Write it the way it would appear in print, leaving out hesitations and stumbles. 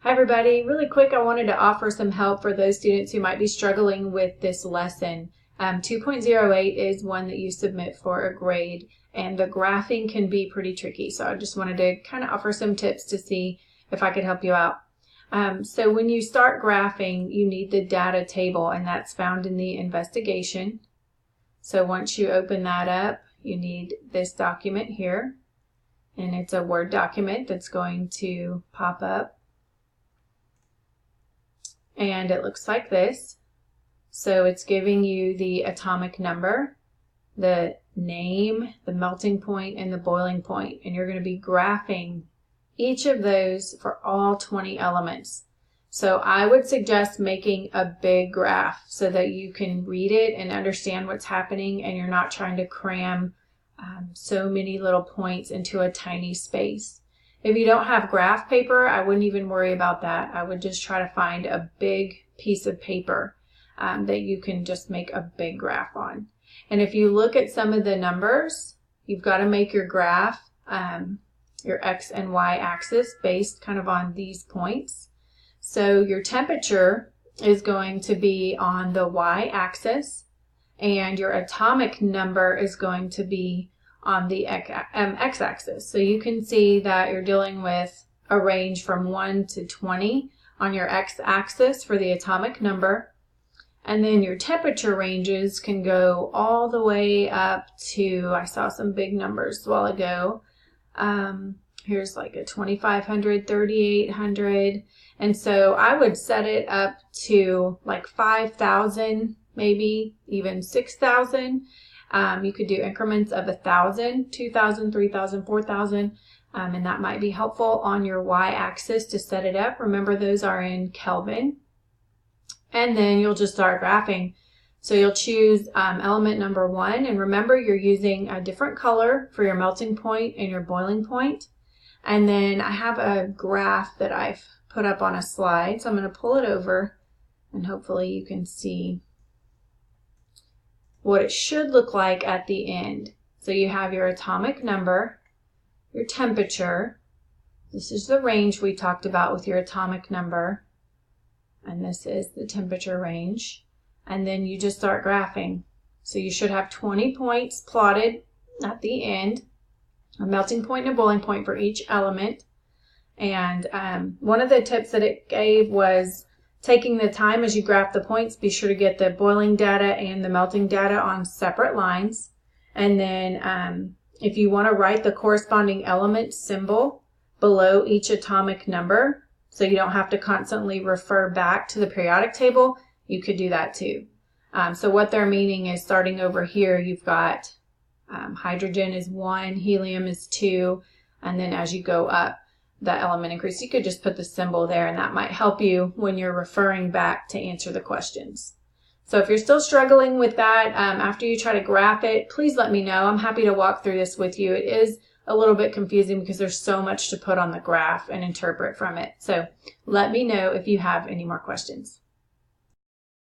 Hi everybody, really quick I wanted to offer some help for those students who might be struggling with this lesson. 2.08 is one that you submit for a grade and the graphing can be pretty tricky, so I just wanted to kind of offer some tips to see if I could help you out. So when you start graphing you need the data table and that's found in the investigation. So once you open that up you need this document here and it's a Word document that's going to pop up. And it looks like this. So it's giving you the atomic number, the name, the melting point, and the boiling point. And you're going to be graphing each of those for all 20 elements. So I would suggest making a big graph so that you can read it and understand what's happening and you're not trying to cram so many little points into a tiny space. If you don't have graph paper, I wouldn't even worry about that. I would just try to find a big piece of paper that you can just make a big graph on. And if you look at some of the numbers, you've got to make your graph, your X and Y axis based kind of on these points. So your temperature is going to be on the Y axis and your atomic number is going to be on the x-axis. So you can see that you're dealing with a range from 1 to 20 on your x-axis for the atomic number. And then your temperature ranges can go all the way up to, I saw some big numbers a while ago. Here's like a 2,500, 3,800. And so I would set it up to like 5,000, maybe even 6,000. You could do increments of 1,000, 2,000, 3,000, 4,000, and that might be helpful on your y-axis to set it up. Remember those are in Kelvin. And then you'll just start graphing. So you'll choose element number 1, and remember you're using a different color for your melting point and your boiling point. And then I have a graph that I've put up on a slide, so I'm going to pull it over and hopefully you can see what it should look like at the end. So you have your atomic number, your temperature. This is the range we talked about with your atomic number. And this is the temperature range. And then you just start graphing. So you should have 20 points plotted at the end, a melting point and a boiling point for each element. And one of the tips that it gave was taking the time as you graph the points, be sure to get the boiling data and the melting data on separate lines. And then if you want to write the corresponding element symbol below each atomic number, so you don't have to constantly refer back to the periodic table, you could do that too. So what they're meaning is starting over here, you've got hydrogen is 1, helium is 2, and then as you go up, that element increase. You could just put the symbol there and that might help you when you're referring back to answer the questions. So if you're still struggling with that after you try to graph it, please let me know. I'm happy to walk through this with you. It is a little bit confusing because there's so much to put on the graph and interpret from it. So let me know if you have any more questions.